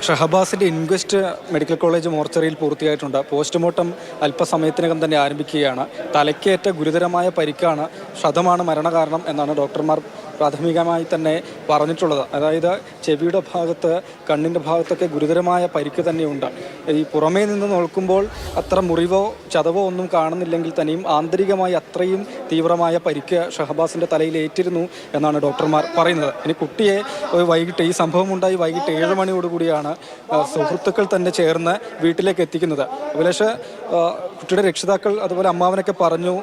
ഷഹബാസിൻ്റെ inquest medical college മോർച്ചറിയിൽ പൂർത്തിയായിട്ടുണ്ട്. Postmortem അല്പസമയത്തിനകം തന്നെ ആരംഭിക്കുകയാണ്. തലയ്ക്കേറ്റ ഗുരുതരമായ പരിക്കാണ്, ക്ഷതമാണ് മരണകാരണം എന്നാണ് ഡോക്ടർമാർ പ്രാഥമികമായി തന്നെ പറഞ്ഞിട്ടുള്ളത്. അതായത് ചെവിയുടെ ഭാഗത്ത്, കണ്ണിൻ്റെ ഭാഗത്തൊക്കെ ഗുരുതരമായ പരിക്ക് തന്നെയുണ്ട്. ഈ പുറമേ നിന്ന് നോക്കുമ്പോൾ അത്ര മുറിവോ ചതവോ ഒന്നും കാണുന്നില്ലെങ്കിൽ തന്നെയും ആന്തരികമായി അത്രയും തീവ്രമായ പരിക്ക് ഷഹബാസിൻ്റെ തലയിൽ ഏറ്റിരുന്നു എന്നാണ് ഡോക്ടർമാർ പറയുന്നത്. ഇനി കുട്ടിയെ വൈകിട്ട്, ഈ സംഭവം ഉണ്ടായി വൈകിട്ട് 7 മണിയോടുകൂടിയാണ് സുഹൃത്തുക്കൾ തന്നെ ചേർന്ന് വീട്ടിലേക്ക് എത്തിക്കുന്നത്. അഭിലാഷ്, കുട്ടിയുടെ രക്ഷിതാക്കൾ അതുപോലെ അമ്മാവനൊക്കെ പറഞ്ഞു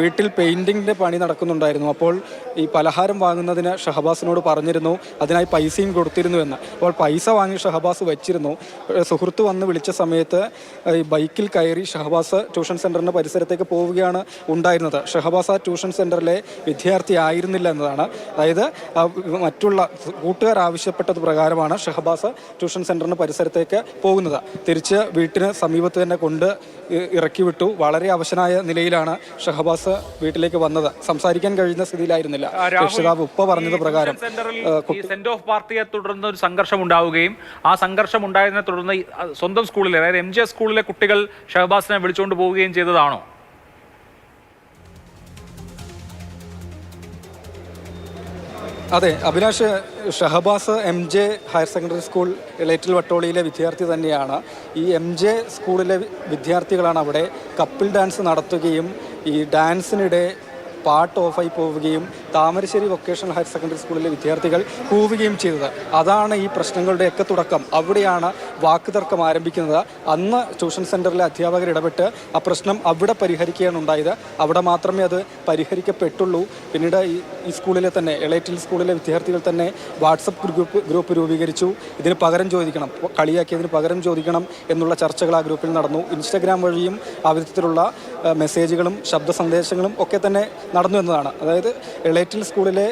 വീട്ടിൽ പെയിൻറ്റിങ്ങിൻ്റെ പണി നടക്കുന്നുണ്ടായിരുന്നു. അപ്പോൾ ഈ പലഹാരം വാങ്ങുന്നതിന് ഷഹബാസിനോട് പറഞ്ഞിരുന്നു, അതിനായി പൈസയും കൊടുത്തിരുന്നു എന്ന്. അപ്പോൾ പൈസ വാങ്ങി ഷഹബാസ് വെച്ചിരുന്നു. സുഹൃത്ത് വന്ന് വിളിച്ച സമയത്ത് ഈ ബൈക്കിൽ കയറി ഷഹബാസ് ട്യൂഷൻ സെൻറ്ററിൻ്റെ പരിസരത്തേക്ക് പോവുകയാണ് ഉണ്ടായിരുന്നത്. ഷഹബാസ് ആ ട്യൂഷൻ സെൻറ്ററിലെ വിദ്യാർത്ഥി ആയിരുന്നില്ല എന്നതാണ്. അതായത് മറ്റുള്ള കൂട്ടുകാർ ആവശ്യപ്പെട്ടത് പ്രകാരമാണ് ഷഹബാസ് ട്യൂഷൻ സെൻറ്ററിന് പരിസരത്തേക്ക് പോകുന്നത്. തിരിച്ച് വീട്ടിന് സമീപത്ത് തന്നെ കൊണ്ട് ഇറക്കി വിട്ടു. വളരെ അവശനായ നിലയിലാണ് ഷഹബാസ് വീട്ടിലേക്ക് വന്നത്. സംസാരിക്കാൻ കഴിയുന്ന സ്ഥിതിയിലായിരുന്നില്ല. രക്ഷിതാവ് ഉപ്പ പറഞ്ഞത് പ്രകാരം സെന്റ് ഓഫ് പാർട്ടിയെ തുടർന്ന് ഒരു സംഘർഷം ഉണ്ടാവുകയും ആ സംഘർഷം ഉണ്ടായതിനെ തുടർന്ന് സ്വന്തം സ്കൂളിലെ, അതായത് MJ സ്കൂളിലെ കുട്ടികൾ ഷഹബാസിനെ വിളിച്ചുകൊണ്ട് പോവുകയും ചെയ്തതാണോ? അതെ Abhilash, Shahabas MJ higher secondary school Elettil വട്ടോളിയിലെ വിദ്യാർത്ഥി തന്നെയാണ്. ഈ MJ സ്കൂളിലെ വിദ്യാർത്ഥികളാണ് അവിടെ കപ്പിൾ ഡാൻസ് നടത്തുകയും ഈ ഡാൻസിനിടെ പാട്ട് ഓഫായി പോവുകയും താമരശ്ശേരി വൊക്കേഷണൽ ഹയർ സെക്കൻഡറി സ്കൂളിലെ വിദ്യാർത്ഥികൾ കൂവുകയും ചെയ്തത്. അതാണ് ഈ പ്രശ്നങ്ങളുടെയൊക്കെ തുടക്കം. അവിടെയാണ് വാക്കുതർക്കം ആരംഭിക്കുന്നത്. അന്ന് ട്യൂഷൻ സെൻറ്ററിലെ അധ്യാപകർ ഇടപെട്ട് ആ പ്രശ്നം അവിടെ പരിഹരിക്കുകയാണ് ഉണ്ടായത്. അവിടെ മാത്രമേ അത് പരിഹരിക്കപ്പെട്ടുള്ളൂ. പിന്നീട് ഈ സ്കൂളിലെ തന്നെ, എളേറ്റിൽ സ്കൂളിലെ വിദ്യാർത്ഥികൾ തന്നെ വാട്സപ്പ് ഗ്രൂപ്പ് രൂപീകരിച്ചു. ഇതിന് പകരം ചോദിക്കണം, കളിയാക്കിയതിന് പകരം ചോദിക്കണം എന്നുള്ള ചർച്ചകൾ ആ ഗ്രൂപ്പിൽ നടന്നു. ഇൻസ്റ്റഗ്രാം വഴിയും ആ വിധത്തിലുള്ള മെസ്സേജുകളും ശബ്ദ സന്ദേശങ്ങളും ഒക്കെ തന്നെ നടന്നു എന്നതാണ്. അതായത് എളേറ്റിൽ സ്കൂളിലെ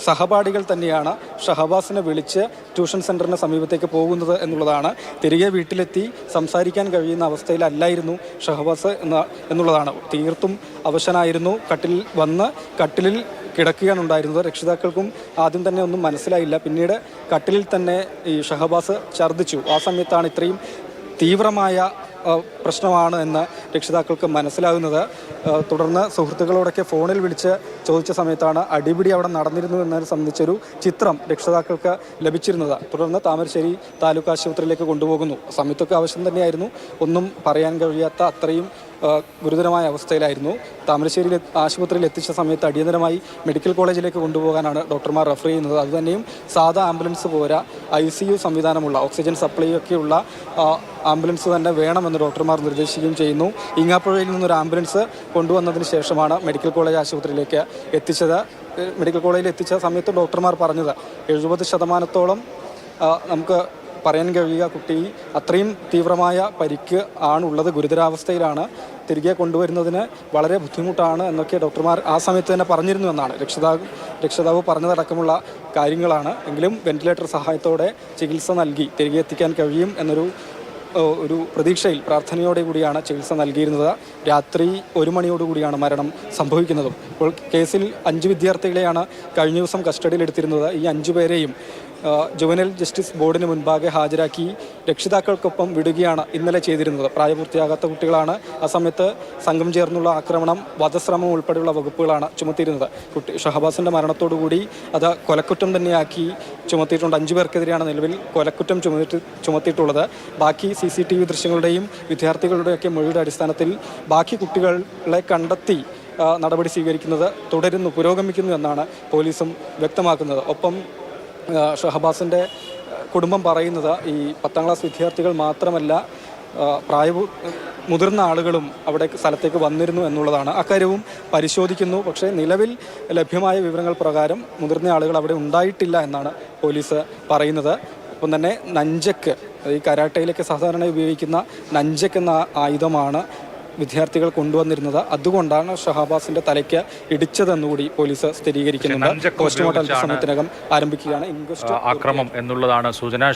സഹപാഠികൾ തന്നെയാണ് ഷഹബാസിനെ വിളിച്ച് ട്യൂഷൻ സെൻറ്ററിന് സമീപത്തേക്ക് പോകുന്നത് എന്നുള്ളതാണ്. തിരികെ വീട്ടിലെത്തി സംസാരിക്കാൻ കഴിയുന്ന അവസ്ഥയിലല്ലായിരുന്നു ഷഹബാസ് എന്നുള്ളതാണ്. തീർത്തും അവശനായിരുന്നു. കട്ടിലിൽ കിടക്കുകയാണ് ഉണ്ടായിരുന്നത്. രക്ഷിതാക്കൾക്കും ആദ്യം തന്നെ ഒന്നും മനസ്സിലായില്ല. പിന്നീട് കട്ടിലിൽ തന്നെ ഈ ഷഹബാസ് ഛർദ്ദിച്ചു. ആ സമയത്താണ് ഇത്രയും തീവ്രമായ പ്രശ്നമാണ് എന്ന് രക്ഷിതാക്കൾക്ക് മനസ്സിലാകുന്നത്. തുടർന്ന് സുഹൃത്തുക്കളോടൊക്കെ ഫോണിൽ വിളിച്ച് ചോദിച്ച സമയത്താണ് അടിപിടി അവിടെ നടന്നിരുന്നു എന്നതിനെ സംബന്ധിച്ചൊരു ചിത്രം രക്ഷിതാക്കൾക്ക് ലഭിച്ചിരുന്നത്. തുടർന്ന് താമരശ്ശേരി താലൂക്ക് ആശുപത്രിയിലേക്ക് കൊണ്ടുപോകുന്നു. സമയത്തൊക്കെ ആവശ്യം തന്നെയായിരുന്നു. ഒന്നും പറയാൻ കഴിയാത്ത അത്രയും ഗുരുതരമായ അവസ്ഥയിലായിരുന്നു. താമരശ്ശേരി ആശുപത്രിയിൽ എത്തിച്ച സമയത്ത് അടിയന്തരമായി മെഡിക്കൽ കോളേജിലേക്ക് കൊണ്ടുപോകാനാണ് ഡോക്ടർമാർ റെഫർ ചെയ്യുന്നത്. അതുതന്നെയും സാധാ ആംബുലൻസ് പോരാ, ICU സംവിധാനമുള്ള, ഓക്സിജൻ സപ്ലൈ ഒക്കെയുള്ള ആംബുലൻസ് തന്നെ വേണമെന്ന് ഡോക്ടർമാർ നിർദ്ദേശിക്കുകയും ചെയ്യുന്നു. ഈങ്ങാപ്പുഴയിൽ നിന്നൊരു ആംബുലൻസ് കൊണ്ടുവന്നതിന് ശേഷമാണ് മെഡിക്കൽ കോളേജ് ആശുപത്രിയിലേക്ക് എത്തിച്ചത്. മെഡിക്കൽ കോളേജിൽ എത്തിച്ച സമയത്ത് ഡോക്ടർമാർ പറഞ്ഞത് 70% നമുക്ക് പറയാൻ കഴിയുക കുട്ടി അത്രയും തീവ്രമായ പരിക്ക് ആണുള്ളത്, ഗുരുതരാവസ്ഥയിലാണ്, തിരികെ കൊണ്ടുവരുന്നതിന് വളരെ ബുദ്ധിമുട്ടാണ് എന്നൊക്കെ ഡോക്ടർമാർ ആ സമയത്ത് തന്നെ പറഞ്ഞിരുന്നു എന്നാണ് രക്ഷിതാവ് പറഞ്ഞതടക്കമുള്ള കാര്യങ്ങളാണ്. എങ്കിലും വെന്റിലേറ്റർ സഹായത്തോടെ ചികിത്സ നൽകി തിരികെ എത്തിക്കാൻ കഴിയും എന്നൊരു പ്രതീക്ഷയിൽ, പ്രാർത്ഥനയോടെ കൂടിയാണ് ചികിത്സ നൽകിയിരുന്നത്. രാത്രി 1 മണിയോടുകൂടിയാണ് മരണം സംഭവിക്കുന്നതും. ഇപ്പോൾ കേസിൽ 5 വിദ്യാർത്ഥികളെയാണ് കഴിഞ്ഞ ദിവസം കസ്റ്റഡിയിലെടുത്തിരുന്നത്. ഈ 5 പേരെയും ജുവനൈൽ ജസ്റ്റിസ് ബോർഡിന് മുൻപാകെ ഹാജരാക്കി രക്ഷിതാക്കൾക്കൊപ്പം വിടുകയാണ് ഇന്നലെ ചെയ്തിരുന്നത്. പ്രായപൂർത്തിയാകാത്ത കുട്ടികളാണ്. ആ സമയത്ത് സംഘം ചേർന്നുള്ള ആക്രമണം, വധശ്രമം ഉൾപ്പെടെയുള്ള വകുപ്പുകളാണ് ചുമത്തിയിരുന്നത്. ഷഹബാസിൻ്റെ മരണത്തോടുകൂടി അത് കൊലക്കുറ്റം തന്നെയാക്കി ചുമത്തിയിട്ടുണ്ട്. 5 പേർക്കെതിരെയാണ് നിലവിൽ കൊലക്കുറ്റം ചുമത്തിയിട്ടുള്ളത്. ബാക്കി CCTV ദൃശ്യങ്ങളുടെയും വിദ്യാർത്ഥികളുടെയൊക്കെ മൊഴിയുടെ അടിസ്ഥാനത്തിൽ ബാക്കി കുട്ടികളെ കണ്ടെത്തി നടപടി സ്വീകരിക്കുന്നത് പുരോഗമിക്കുന്നു എന്നാണ് പോലീസും വ്യക്തമാക്കുന്നത്. ഒപ്പം ഷഹബാസിൻ്റെ കുടുംബം പറയുന്നത് ഈ 10ാം ക്ലാസ് വിദ്യാർത്ഥികൾ മാത്രമല്ല, മുതിർന്ന ആളുകളും അവിടെ സ്ഥലത്തേക്ക് വന്നിരുന്നു എന്നുള്ളതാണ്. അക്കാര്യവും പരിശോധിക്കുന്നു. പക്ഷേ നിലവിൽ ലഭ്യമായ വിവരങ്ങൾ പ്രകാരം മുതിർന്ന ആളുകൾ അവിടെ ഉണ്ടായിട്ടില്ല എന്നാണ് പോലീസ് പറയുന്നത്. ഒപ്പം തന്നെ നഞ്ചക്ക്, ഈ കരാട്ടയിലൊക്കെ സാധാരണ ഉപയോഗിക്കുന്ന നഞ്ചക്ക് എന്ന ആയുധമാണ് വിദ്യാർത്ഥികൾ കൊണ്ടുവന്നിരുന്നത്. അതുകൊണ്ടാണ് ഷഹബാസിന്റെ തലയ്ക്ക് ഇടിച്ചതെന്നുകൂടി പോലീസ് സ്ഥിരീകരിക്കുന്നുണ്ട്. പോസ്റ്റ്മോർട്ടം സമയത്തിനകം ആരംഭിക്കുകയാണ്. ആക്രമം എന്നുള്ളതാണ് സൂചന.